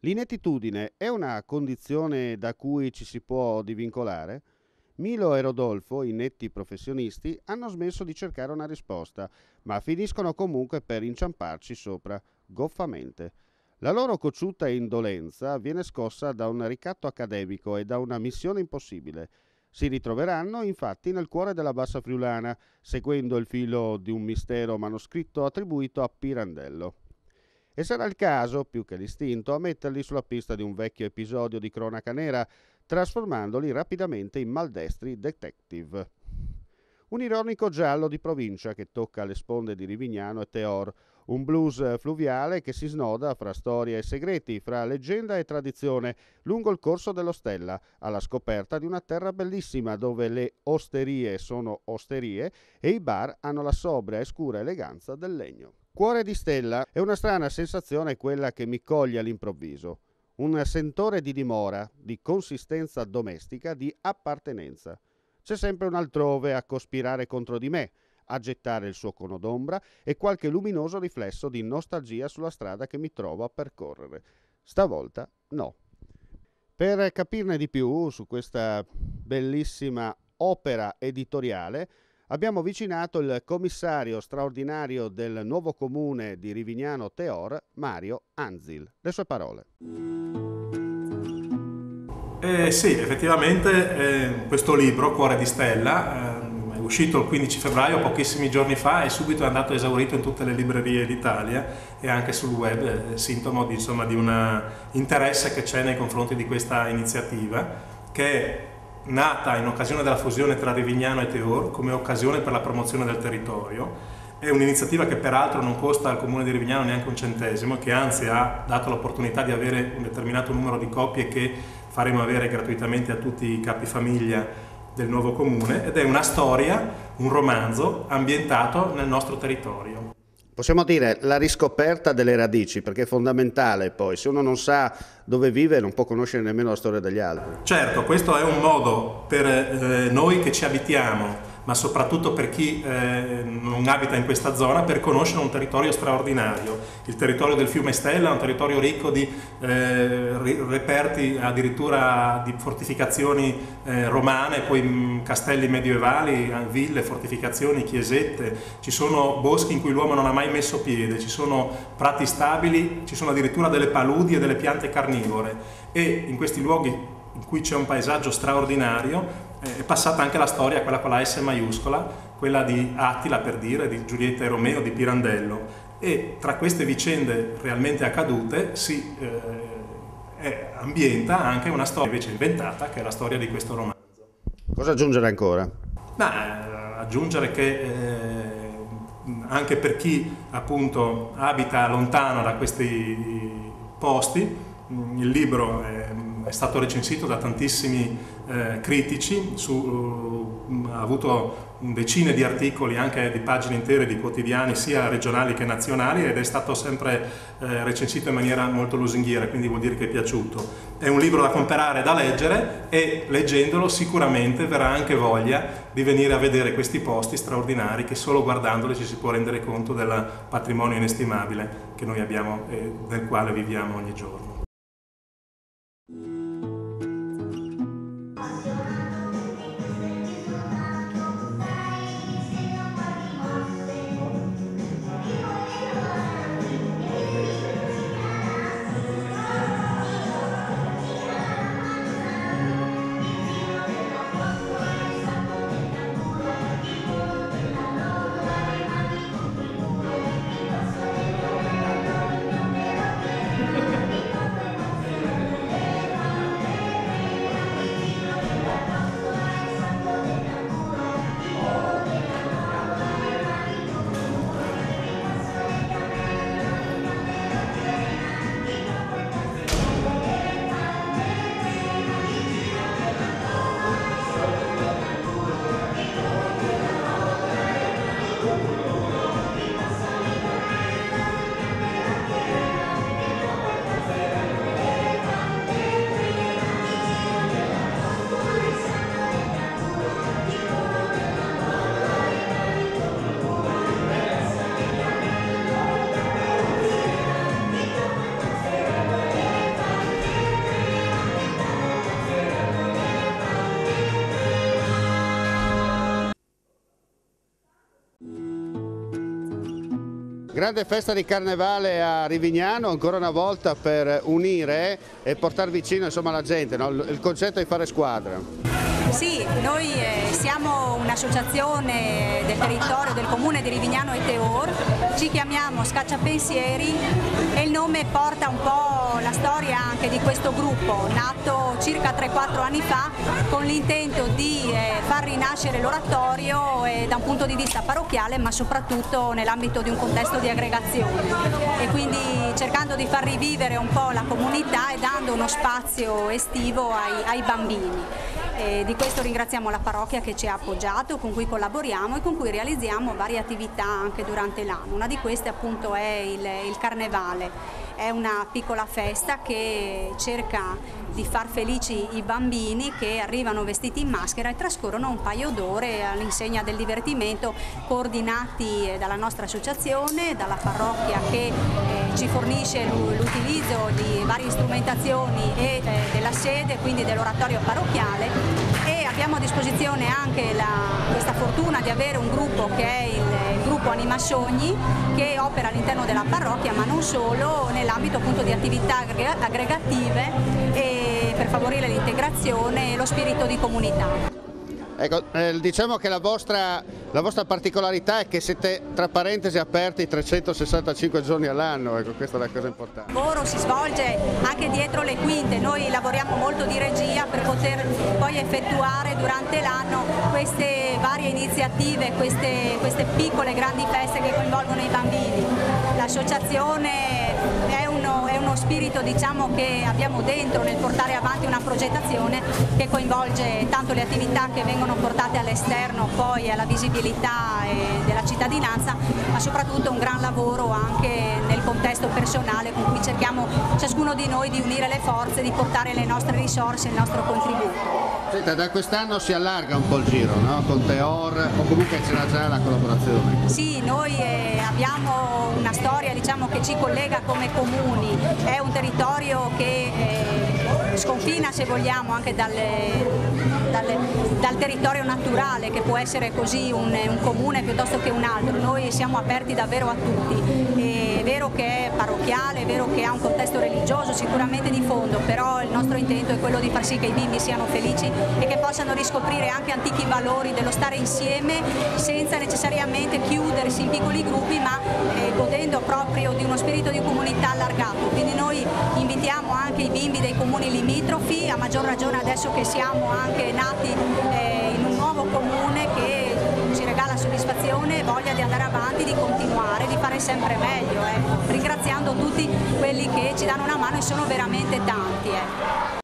L'inettitudine è una condizione da cui ci si può divincolare? Milo e Rodolfo, i netti professionisti, hanno smesso di cercare una risposta, ma finiscono comunque per inciamparci sopra, goffamente. La loro cocciuta indolenza viene scossa da un ricatto accademico e da una missione impossibile. Si ritroveranno infatti nel cuore della Bassa Friulana, seguendo il filo di un mistero manoscritto attribuito a Pirandello. E sarà il caso, più che l'istinto, a metterli sulla pista di un vecchio episodio di cronaca nera, trasformandoli rapidamente in maldestri detective. Un ironico giallo di provincia che tocca le sponde di Rivignano e Teor, un blues fluviale che si snoda fra storia e segreti, fra leggenda e tradizione, lungo il corso dello Stella, alla scoperta di una terra bellissima dove le osterie sono osterie e i bar hanno la sobria e scura eleganza del legno. Cuore di Stella è una strana sensazione quella che mi coglie all'improvviso. Un sentore di dimora, di consistenza domestica, di appartenenza. C'è sempre un altrove a cospirare contro di me, a gettare il suo cono d'ombra e qualche luminoso riflesso di nostalgia sulla strada che mi trovo a percorrere. Stavolta no. Per capirne di più su questa bellissima opera editoriale abbiamo avvicinato il commissario straordinario del nuovo comune di Rivignano Teor, Mario Anzil. Le sue parole. Sì, effettivamente questo libro, Cuore di Stella, è uscito il 15 febbraio, pochissimi giorni fa, e subito è andato esaurito in tutte le librerie d'Italia e anche sul web, sintomo di un interesse che c'è nei confronti di questa iniziativa, che è nata in occasione della fusione tra Rivignano e Teor come occasione per la promozione del territorio. È un'iniziativa che peraltro non costa al comune di Rivignano neanche un centesimo, che anzi ha dato l'opportunità di avere un determinato numero di copie che faremo avere gratuitamente a tutti i capifamiglia del nuovo comune, ed è una storia, un romanzo ambientato nel nostro territorio. Possiamo dire la riscoperta delle radici, perché è fondamentale poi, se uno non sa dove vive non può conoscere nemmeno la storia degli altri. Certo, questo è un modo per noi che ci abitiamo, ma soprattutto per chi non abita in questa zona, per conoscere un territorio straordinario. Il territorio del fiume Stella è un territorio ricco di reperti, addirittura di fortificazioni romane, poi castelli medievali, ville, fortificazioni, chiesette. Ci sono boschi in cui l'uomo non ha mai messo piede, ci sono prati stabili, ci sono addirittura delle paludi e delle piante carnivore, e in questi luoghi in cui c'è un paesaggio straordinario è passata anche la storia, quella con la S maiuscola, quella di Attila, per dire, di Giulietta e Romeo, di Pirandello, e tra queste vicende realmente accadute si ambienta anche una storia invece inventata, che è la storia di questo romanzo. Cosa aggiungere ancora? Aggiungere che anche per chi appunto abita lontano da questi posti, il libro è stato recensito da tantissimi critici, ha avuto decine di articoli, anche di pagine intere di quotidiani sia regionali che nazionali, ed è stato sempre recensito in maniera molto lusinghiera, quindi vuol dire che è piaciuto. È un libro da comprare, da leggere, e leggendolo sicuramente verrà anche voglia di venire a vedere questi posti straordinari che solo guardandoli ci si può rendere conto del patrimonio inestimabile che noi abbiamo e del quale viviamo ogni giorno. Grande festa di carnevale a Rivignano, ancora una volta per unire e portare vicino insomma la gente, no? Il concetto di fare squadra. Sì, noi siamo un'associazione del territorio del comune di Rivignano e Teor, ci chiamiamo Scacciapensieri e il nome porta un po' la storia anche di questo gruppo, nato circa 3-4 anni fa con l'intento di far rinascere l'oratorio da un punto di vista parrocchiale, ma soprattutto nell'ambito di un contesto di aggregazione, e quindi cercando di far rivivere un po' la comunità e dando uno spazio estivo ai bambini. Di questo ringraziamo la parrocchia che ci ha appoggiato, con cui collaboriamo e con cui realizziamo varie attività anche durante l'anno. Una di queste appunto è il Carnevale. È una piccola festa che cerca di far felici i bambini che arrivano vestiti in maschera e trascorrono un paio d'ore all'insegna del divertimento, coordinati dalla nostra associazione, dalla parrocchia che ci fornisce l'utilizzo di varie strumentazioni e della sede, quindi dell'oratorio parrocchiale, e abbiamo a disposizione anche questa fortuna di avere un gruppo che è il gruppo Anima Sogni, che opera all'interno della parrocchia, ma non solo, nell'ambito appunto di attività aggregative e per favorire l'integrazione e lo spirito di comunità. Ecco, diciamo che la vostra particolarità è che siete, tra parentesi, aperti 365 giorni all'anno, ecco, questa è la cosa importante. Il lavoro si svolge anche dietro le quinte, noi lavoriamo molto di regia per poter poi effettuare durante l'anno queste varie iniziative, queste piccole grandi feste che coinvolgono i bambini. L'associazione è uno spirito, diciamo, che abbiamo dentro nel portare avanti una progettazione che coinvolge tanto le attività che vengono portate all'esterno, poi alla visibilità della cittadinanza, ma soprattutto un gran lavoro anche nel contesto personale con cui cerchiamo ciascuno di noi di unire le forze, di portare le nostre risorse, il nostro contributo. Senta, da quest'anno si allarga un po' il giro, no? Con Teor, o comunque c'era già la collaborazione? Sì, noi abbiamo una storia, diciamo, che ci collega come comuni, è un territorio che sconfina, se vogliamo, anche dal territorio naturale, che può essere così un comune piuttosto che un altro. Noi siamo aperti davvero a tutti, è vero che è parrocchiale, è vero che ha un contesto religioso sicuramente di fondo, però il nostro intento è quello di far sì che i bimbi siano felici e che possano riscoprire anche antichi valori dello stare insieme senza necessariamente chiudersi in piccoli gruppi, ma godendo proprio di uno spirito di comunità allargato. Quindi noi invitiamo anche i bimbi dei comuni limitrofi, a maggior ragione adesso che siamo anche nati in un nuovo comune che ci regala soddisfazione e voglia di andare avanti, di continuare, di fare sempre meglio, ringraziando tutti quelli che ci danno una mano, e sono veramente tanti.